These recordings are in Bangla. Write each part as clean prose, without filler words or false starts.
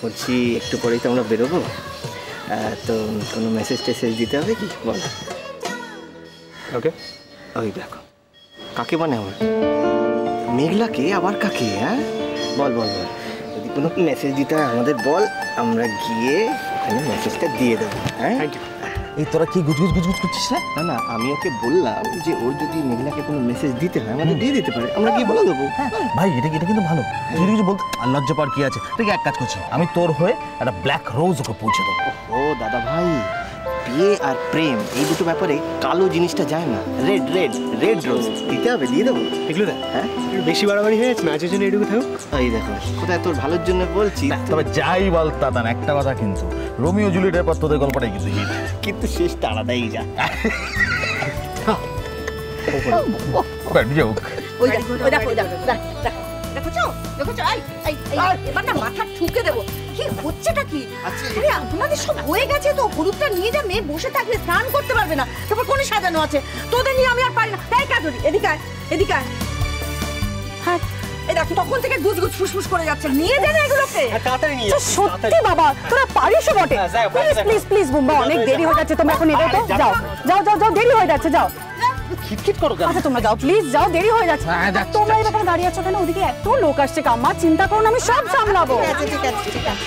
বলছি একটু পরেই তো আমরা বেরোবো, তো কোনো মেসেজ টেসেজ দিতে হবে কি বল? ওকে, ওই দেখো কাকে মানে আমার মেঘলাকে, আবার কাকে? হ্যাঁ বল বল বল, যদি কোনো মেসেজ দিতে হয় আমাদের বল, আমরা গিয়ে ওখানে মেসেজটা দিয়ে দেবো। হ্যাঁ থ্যাংক ইউ। এই তোরা কি গুজগুজ গুজগুজ করছিস না? না না, আমি ওকে বললাম যে ওর যদি মেঘলাকে কোনো মেসেজ দিতে হয় আমাদের দিয়ে দিতে পারে, আমরা গিয়ে বলে দেবো। ভাই এটা কিন্তু ভালো, তুই কিছু বলতে লজ্জা পাওয়ার কি আছে? ঠিক এক কাজ করছি, আমি তোর হয়ে একটা ব্ল্যাক রোজ ওকে পৌঁছে দেবো। ও দাদা ভাই, বিয়ে আর প্রেম এই দুটো ব্যাপারে কালো জিনিসটা যায় না, রেড রেড রেড রোজ দিতে হবে, দিয়ে দেবো। এগুলো দেখ, হ্যাঁ একটু বেশি বাড়াবাড়ি হয়ে যাচ্ছে, ম্যাচের জন্য এটুকু থাকুক। এই দেখো কোথায় তোর ভালোর জন্য বলছি। তবে যাই বল দাদা, একটা কথা কিন্তু, রোমিও জুলিয়েটের পর তোদের গল্পটাই কিন্তু হিট, কিন্তু শেষটা আলাদাই যা। মাথা ঠুকে দেবো। কি হচ্ছেটা কি? আরে আপনাদের সব হয়ে গেছে তো, হলুদটা নিয়ে যা, মেয়ে বসে থাকলে স্নান করতে পারবে না, তারপর কোনে সাজানো আছে, তোদের নিয়ে আমি আর পারি না। তাই কাজ এদিকে আয়, এদিকে আয়। হ্যাঁ এই দেখো তখন থেকে গুজগুজ ফুসফুস করে যাচ্ছে, নিয়ে দে না এগুলোকে তাড়াতাড়ি নিয়ে যাও। সত্যি বাবা তোরা পারিস বটে। প্লিজ প্লিজ প্লিজ বুম্বা, অনেক দেরি হয়ে যাচ্ছে, তোমরা এখন এগোও তো, যাও যাও যাও যাও, দেরি হয়ে যাচ্ছে, যাও। খিটখিট করো কেন? আচ্ছা তোমরা যাও প্লিজ, যাও, দেরি হয়ে যাচ্ছে। তোমরা এই ব্যাপারে দাঁড়িয়ে আছো কেন? ওদিকে এত লোক আসছে, কাম্মা চিন্তা করো না, আমি সব সামলাবো। ঠিক আছে ঠিক আছে ঠিক আছে।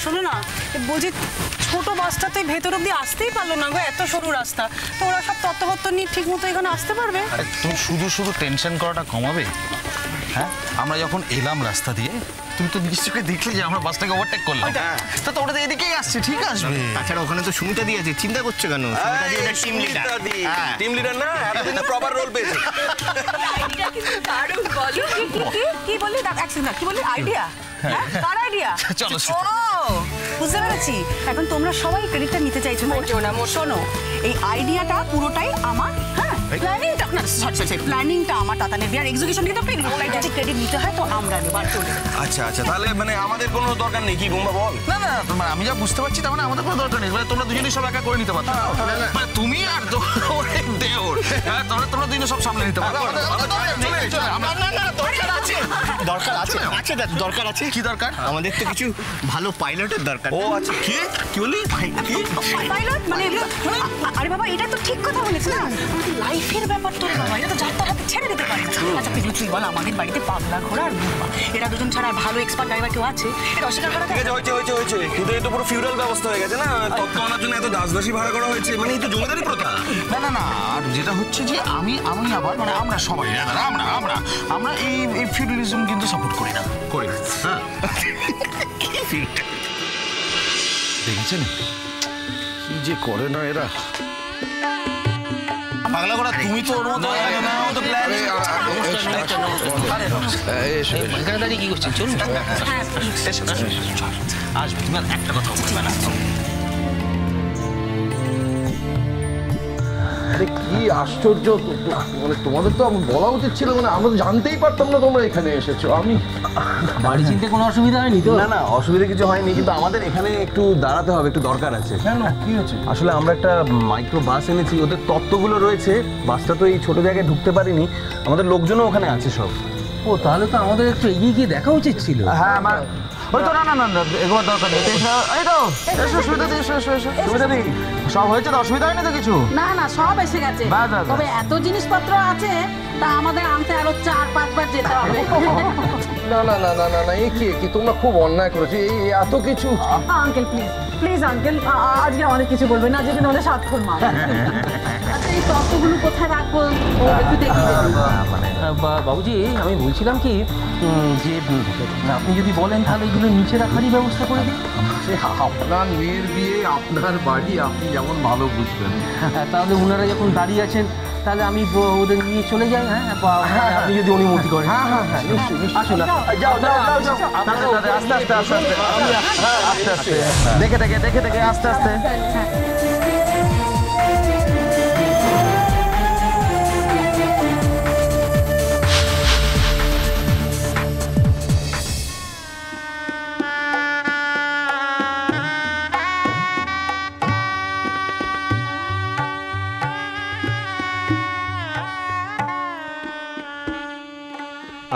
শোনো না, বলছি ছোট বাসটাতে ভেতর অব্দি আসতেই পারলো না গো, এত সরু রাস্তা, তো ওরা সব তত্ত্বপত্র নিয়ে ঠিক মতো এখানে আসতে পারবে? আরে তুমি শুধু শুধু টেনশন করাটা কমাবে। হ্যাঁ আমরা যখন এলাম রাস্তা দিয়ে, তুমি তো নিশ্চয়ই দেখলে যে আমরা বাসটাকে ওভারটেক করলাম, তা তো ওটা এদিকেই আসছে, ঠিক আসবে। তাছাড়া ওখানে তো সুমিতা দি আছে, চিন্তা করছো কেন? সুমিতা দি এটা টিম লিডার। টিম লিডার না, এতদিন প্রপার রোল পেয়েছে। দারুণ, বলো কি বললি? কি বললি? আইডিয়া? হ্যাঁ কার আইডিয়া? চলো বুঝতে পেরেছি, এখন তোমরা সবাই ক্রেডিটটা নিতে চাইছো। শোনো, এই আইডিয়াটা পুরোটাই আমার। হ্যাঁ প্ল্যানিংটা না, সরি প্ল্যানিংটা আমার, তাতানের বিয়ার এক্সিকিউশন কিন্তু যদি ক্রেডিট নিতে হয় তো আমরা নেব। আচ্ছা আচ্ছা, তাহলে মানে আমাদের কোনো দরকার নেই কি বুম্বা বল? না না, তোমার আমি যা বুঝতে পারছি তার মানে আমাদের কোনো দরকার নেই, মানে তোমরা দুজনেই সব একা করে নিতে পারছো, মানে তুমি আর দেওর, তোমরা দুজনে সব সামলে নিতে পারো। দরকার আছে, আছে দরকার আছে। কি দরকার? আমাদের তো কিছু ভালো পাইলটের দরকার। ও আচ্ছা, কি বললি? পাইলট মানে এগুলো? আরে বাবা এটা তো ঠিক কথা বলেছ না, লাইফের ব্যাপার তো বাবা, এটা তো যাত্রা হাতে ছেড়ে দিতে পারে। আচ্ছা তুই বল, আমাদের বাড়িতে পাগলা ঘোড়া আর বুম্বা, এরা দুজন ছাড়া আর ভালো এক্সপার্ট ড্রাইভার কেউ আছে? এটা অস্বীকার করা ঠিক আছে, হয়েছে কিন্তু এই তো পুরো ফিউডাল ব্যবস্থা হয়ে গেছে না, তত্ত্ব আনার জন্য এত দাসদাসী ভাড়া করা হয়েছে, মানে এই তো জমিদারি প্রথা। না, আর যেটা হচ্ছে যে আমি আবার মানে আমরা সবাই আমরা এই ফিউডালিজম কিন্তু সাপোর্ট করি না। হ্যাঁ দেখেছেন কি যে করে না এরা। পাগলা করা তুমি তো ওর মতো এখানে দাঁড়িয়ে কি করছেন? চলুন আসবে, তুমি আর একটা কথা বলবে না। আরে কি আশ্চর্য, মানে তোমাদের তো বলা উচিত ছিল, মানে আমরা জানতেই পারতাম না তোমরা এখানে এসেছো। আমি বাড়ি চিনতে কোনো অসুবিধা হয়নি তো? না অসুবিধা কিছু হয়নি, কিন্তু আমাদের এখানে একটু দাঁড়াতে হবে, একটু দরকার আছে। কেন, কি হয়েছে? আসলে আমরা একটা মাইক্রো বাস এনেছি, ওদের তত্ত্বগুলো রয়েছে, বাসটা তো এই ছোট জায়গায় ঢুকতে পারিনি, আমাদের লোকজনও ওখানে আছে সব। ও তাহলে তো আমাদের একটু এগিয়ে গিয়ে দেখা উচিত ছিল। হ্যাঁ আমার ওই তো না এগুলো দরকার নেই। এই তো সুবিধা দিই, সুবিধা দিই, সব হয়েছে তো, অসুবিধা হয়নি তো কিছু? না সব এসে গেছে, তবে এত জিনিসপত্র আছে তা আমাদের আনতে আরো 4-5 বার যেতে হবে। না এই কি তোমরা খুব অন্যায় করেছো, এই এত কিছু। আঙ্কেল প্লিজ আঙ্কেল, আজকে অনেক কিছু বলবেন না, যেদিন হলে সাতক্ষণ মা। আচ্ছা এই তত্ত্বগুলো কোথায় রাখবো একটু দেখে দেবেন। বাবুজি আমি বলছিলাম কি যে আপনি যদি বলেন তাহলে এগুলো নিচে রাখারই ব্যবস্থা করে দিন। সে আপনার মেয়ের বিয়ে, আপনার বাড়ি, আপনি যেমন ভালো বুঝবেন। তাহলে ওনারা যখন দাঁড়িয়ে আছেন তাহলে আমি ওদের নিয়ে চলে যাই। হ্যাঁ আপনি যদি অনুমতি করেন। হ্যাঁ হ্যাঁ হ্যাঁ নিশ্চয়ই আসুন না, যাও যাও যাও যাও আস্তে আস্তে আস্তে আস্তে আস্তে আস্তে দেখে দেখে দেখে দেখে আস্তে আস্তে।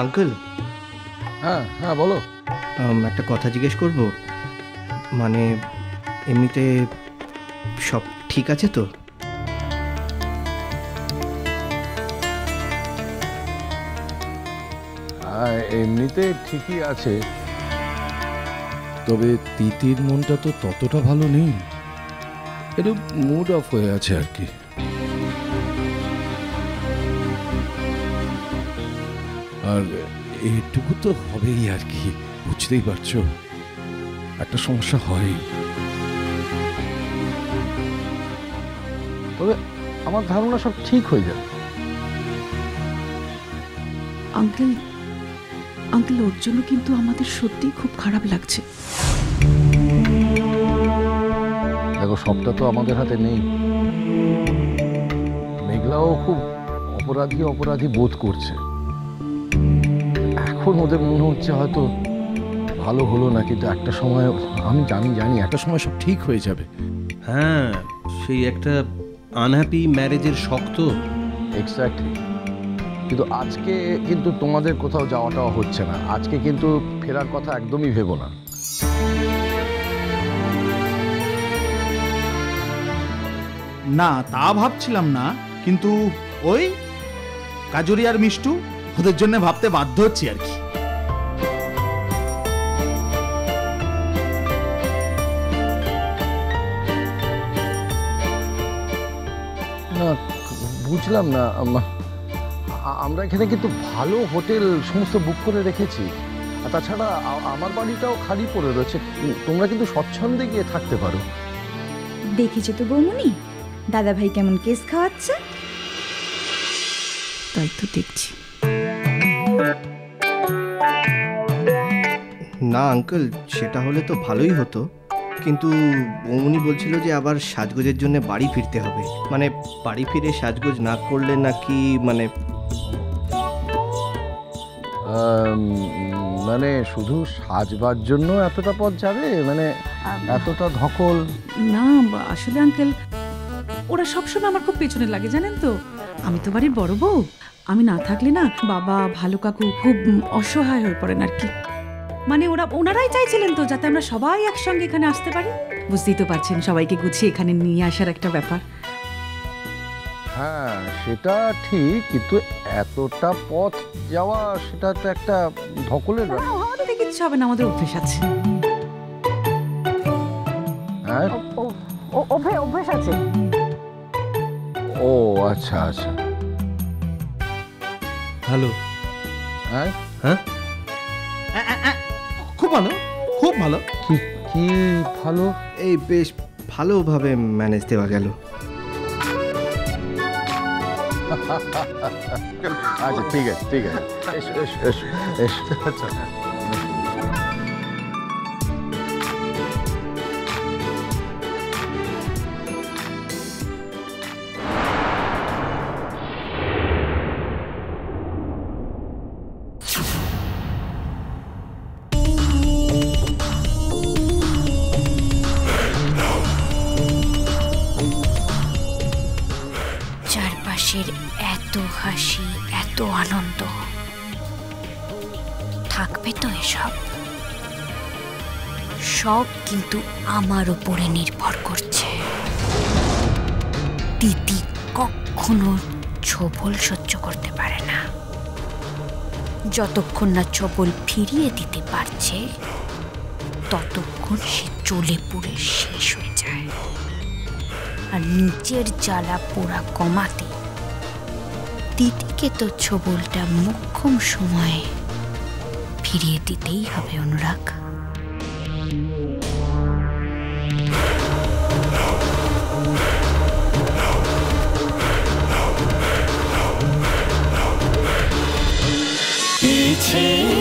আঙ্কেল, হ্যাঁ হ্যাঁ বলো। একটা কথা জিজ্ঞেস করব, মানে এমনিতে সব ঠিক আছে তো? এমনিতে ঠিকই আছে, তবে তিতির মনটা তো ততটা ভালো নেই, একটু মুড অফ হয়ে আছে আর কি। আর এইটুকু তো হবেই আর কি, বুঝতেই পারছো একটা সমস্যা হয়। তবে আমার ধারণা সব ঠিক হয়ে যাবে। আঙ্কেল আঙ্কেল ওর জন্য কিন্তু আমাদের সত্যিই খুব খারাপ লাগছে। দেখো সবটা তো আমাদের হাতে নেই, মেঘলাও খুব অপরাধী অপরাধী বোধ করছে। এখন ওদের মনে হচ্ছে হয়তো ভালো হলো না, কিন্তু একটা সময় আমি জানি একটা সময় সব ঠিক হয়ে যাবে। হ্যাঁ, সেই একটা আনহ্যাপি ম্যারেজের শক্ত। এক্স্যাক্টলি। কিন্তু আজকে কিন্তু তোমাদের কোথাও যাওয়াটাও হচ্ছে না, আজকে কিন্তু ফেরার কথা একদমই ভেবো না। না তা ভাবছিলাম না, কিন্তু ওই কাজরি আর মিষ্টু ওদের জন্য ভাবতে বাধ্য হচ্ছি আর কি। না বুঝলাম না, আমরা এখানে কিন্তু ভালো হোটেল সমস্ত বুক করে রেখেছি, আর তাছাড়া আমার বাড়িটাও খালি পড়ে রয়েছে, তোমরা কিন্তু স্বচ্ছন্দে গিয়ে থাকতে পারো। দেখেছো তো বৌমনি দাদা ভাই কেমন কেস খাওয়াচ্ছে, তাই তো দেখছি। না আঙ্কেল, সেটা হলে তো ভালোই হতো, কিন্তু বৌমনি বলছিল যে আবার সাজগোজের জন্য বাড়ি ফিরতে হবে, মানে বাড়ি ফিরে সাজগোজ না করলে নাকি মানে শুধু সাজবার জন্য এতটা পথ যাবে, মানে এতটা ধকল? না আসলে আঙ্কেল ওরা সবসময় আমার খুব পেছনে লাগে জানেন তো, আমি তো বাড়ির বড় বউ, আমি না থাকলে না বাবা ভালো কাকু খুব অসহায় হয়ে পড়েন আর কি। মানে ওনারাই চাইছিলেন তো যাতে আমরা সবাই একসঙ্গে এখানে আসতে পারি, বুঝতেই তো পারছেন সবাইকে গুছিয়ে এখানে নিয়ে আসার একটা ব্যাপার। হ্যাঁ সেটা ঠিক, কিন্তু এতটা পথ যাওয়া সেটা তো একটা ধকলের ব্যাপার। আমাদের কিচ্ছু হবে না, আমাদের অভ্যেস আছে। হ্যাঁ অভ্যেস আছে। ও আচ্ছা আচ্ছা। ভালো। হ্যাঁ হ্যাঁ খুব ভালো, খুব ভালো। কি ভালো? এই বেশ ভালোভাবে ম্যানেজ দেওয়া গেল। আচ্ছা ঠিক আছে ঠিক আছে, এসো এসো এসো এসো। আচ্ছা চারপাশের এত হাসি এত আনন্দ থাকবে তো, এসব সব কিন্তু আমার উপরে নির্ভর করছে। তিতি কখনো ছোবল সহ্য করতে পারে না, যতক্ষণ না ছোবল ফিরিয়ে দিতে পারছে ততক্ষণ সে জ্বলে পুড়ে শেষ হয়ে যায়। আর আর নিজের জ্বালা পোড়া কমাতে দিদিকে তো ছোবলটা মোক্ষম সময়ে ফিরিয়ে দিতেই হবে অনুরাগ। পিছে